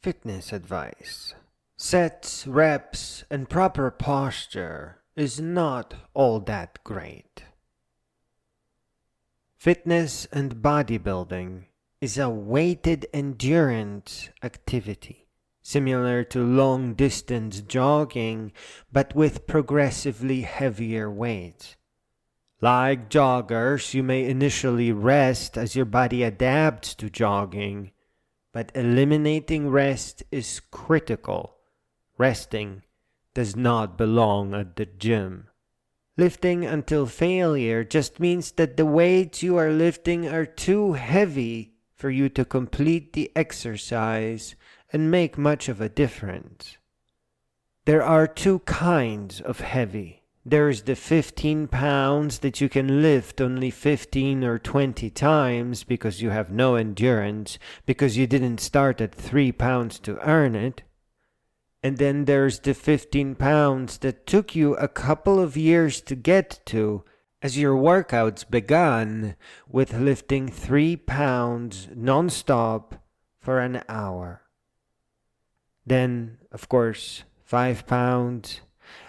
Fitness advice. Sets, reps, and proper posture is not all that great. Fitness and bodybuilding is a weighted endurance activity, similar to long-distance jogging, but with progressively heavier weights. Like joggers, you may initially rest as your body adapts to jogging, but eliminating rest is critical. Resting does not belong at the gym. Lifting until failure just means that the weights you are lifting are too heavy for you to complete the exercise and make much of a difference. There are two kinds of heavy. There is the 15 pounds that you can lift only 15 or 20 times because you have no endurance, because you didn't start at 3 pounds to earn it. And then there's the 15 pounds that took you a couple of years to get to, as your workouts began with lifting 3 pounds non-stop for an hour. Then, of course, 5 pounds,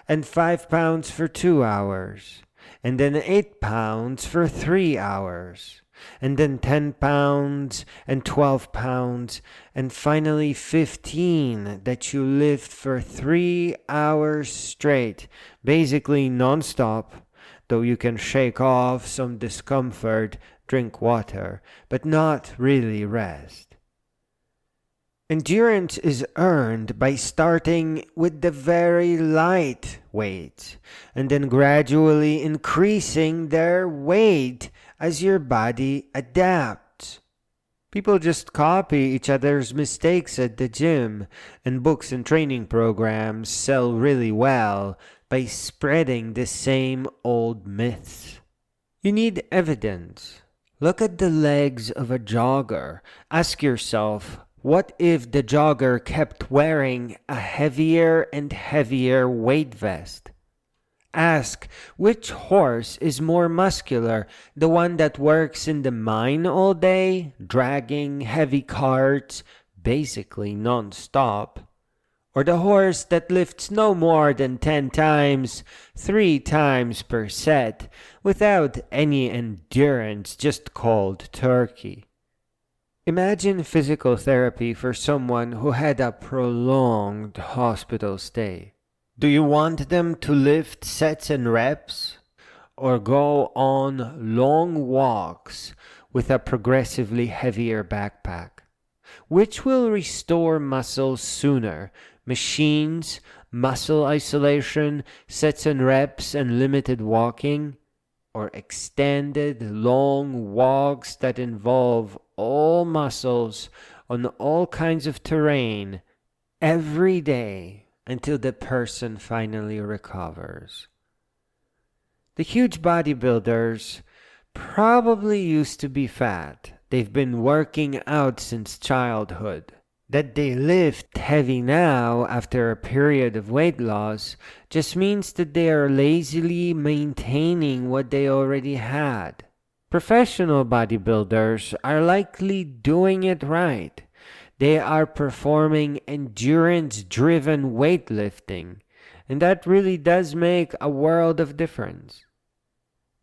and 5 pounds for 2 hours, and then 8 pounds for 3 hours, and then 10 pounds and 12 pounds, and finally 15 that you lift for 3 hours straight, basically non-stop, though you can shake off some discomfort, drink water, but not really rest. Endurance is earned by starting with the very light weight and then gradually increasing their weight as your body adapts. People just copy each other's mistakes at the gym, and books and training programs sell really well by spreading the same old myths. You need evidence. Look at the legs of a jogger. Ask yourself, what if the jogger kept wearing a heavier and heavier weight vest? Ask, which horse is more muscular, the one that works in the mine all day, dragging heavy carts, basically non-stop, or the horse that lifts no more than 10 times, 3 times per set, without any endurance, just cold turkey? Imagine physical therapy for someone who had a prolonged hospital stay. Do you want them to lift sets and reps, or go on long walks with a progressively heavier backpack? Which will restore muscle sooner? Machines, muscle isolation, sets and reps, and limited walking? Or extended long walks that involve all muscles on all kinds of terrain every day until the person finally recovers? The huge bodybuilders probably used to be fat. They've been working out since childhood. That they lift heavy now after a period of weight loss just means that they are lazily maintaining what they already had. Professional bodybuilders are likely doing it right. They are performing endurance-driven weightlifting, and that really does make a world of difference.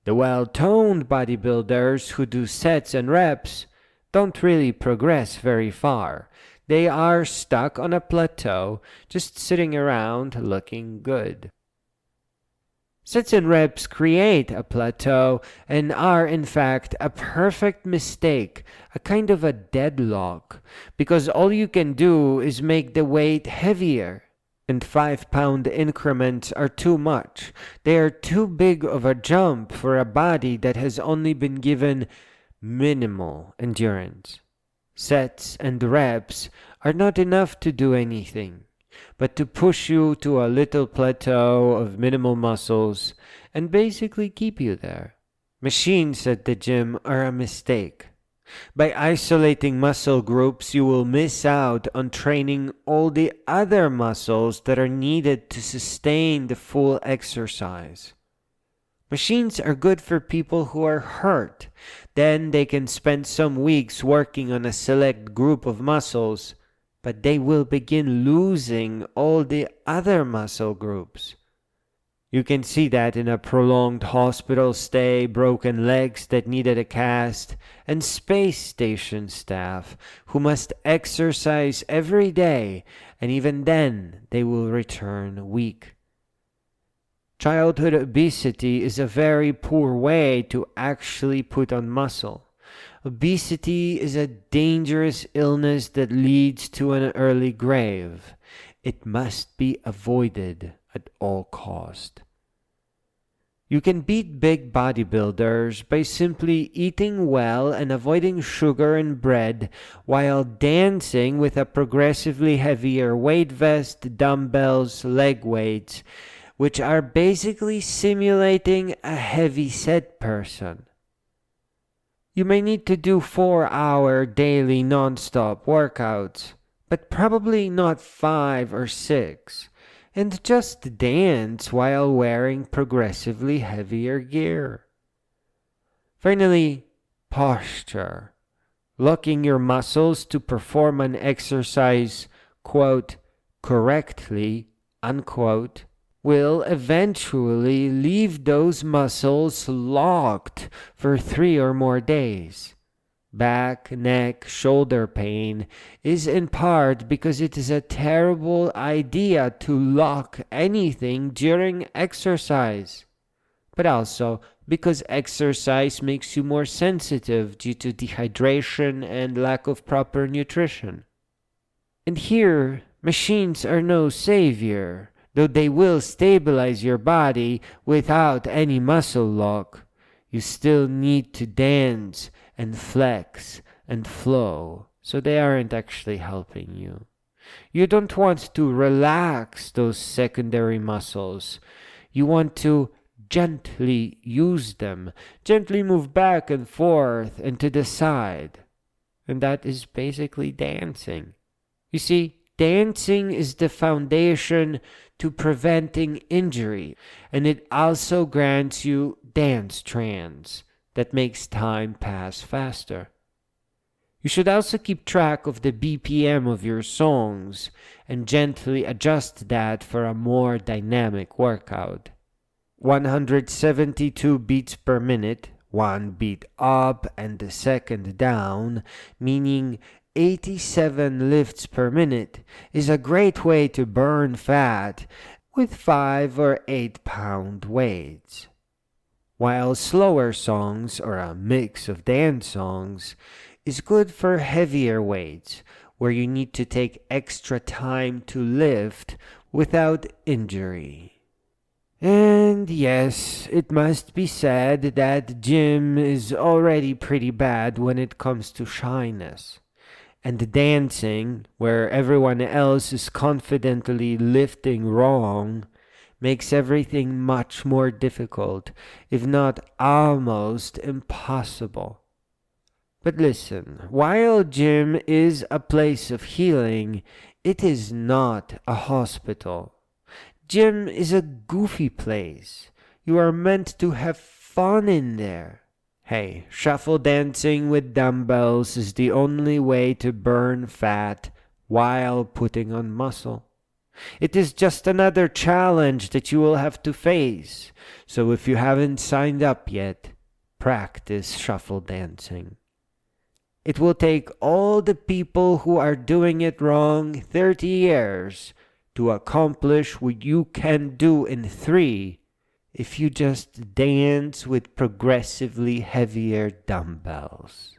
The well-toned bodybuilders who do sets and reps don't really progress very far. They are stuck on a plateau, just sitting around looking good. Sets and reps create a plateau and are in fact a perfect mistake, a kind of a deadlock, because all you can do is make the weight heavier. And 5-pound increments are too much. They are too big of a jump for a body that has only been given minimal endurance. Sets and reps are not enough to do anything, but to push you to a little plateau of minimal muscles and basically keep you there. Machines at the gym are a mistake. By isolating muscle groups, you will miss out on training all the other muscles that are needed to sustain the full exercise. Machines are good for people who are hurt. Then they can spend some weeks working on a select group of muscles but they will begin losing all the other muscle groups. You can see that in a prolonged hospital stay, broken legs that needed a cast, and space station staff who must exercise every day, and even then they will return weak. Childhood obesity is a very poor way to actually put on muscle. Obesity is a dangerous illness that leads to an early grave. It must be avoided at all cost. You can beat big bodybuilders by simply eating well and avoiding sugar and bread while dancing with a progressively heavier weight vest, dumbbells, leg weights, which are basically simulating a heavy-set person. You may need to do 4-hour daily non-stop workouts, but probably not 5 or 6, and just dance while wearing progressively heavier gear. Finally, posture. Locking your muscles to perform an exercise, quote, correctly, unquote, will eventually leave those muscles locked for 3 or more days. Back, neck, shoulder pain is in part because it is a terrible idea to lock anything during exercise, but also because exercise makes you more sensitive due to dehydration and lack of proper nutrition. And here, machines are no savior, though they will stabilize your body without any muscle lock. You still need to dance and flex and flow, so they aren't actually helping you. You don't want to relax those secondary muscles. You want to gently use them, gently move back and forth and to the side. And that is basically dancing. You see, dancing is the foundation to preventing injury, and it also grants you dance trance that makes time pass faster. You should also keep track of the BPM of your songs and gently adjust that for a more dynamic workout. 172 beats per minute, one beat up and the second down, meaning 87 lifts per minute, is a great way to burn fat with 5 or 8 pound weights. While slower songs, or a mix of dance songs, is good for heavier weights, where you need to take extra time to lift without injury. And yes, it must be said that gym is already pretty bad when it comes to shyness. And dancing, where everyone else is confidently lifting wrong, makes everything much more difficult, if not almost impossible. But listen, while gym is a place of healing, it is not a hospital. Gym is a goofy place. You are meant to have fun in there. Hey, shuffle dancing with dumbbells is the only way to burn fat while putting on muscle. It is just another challenge that you will have to face. So if you haven't signed up yet, practice shuffle dancing. It will take all the people who are doing it wrong 30 years to accomplish what you can do in 3 if you just dance with progressively heavier dumbbells.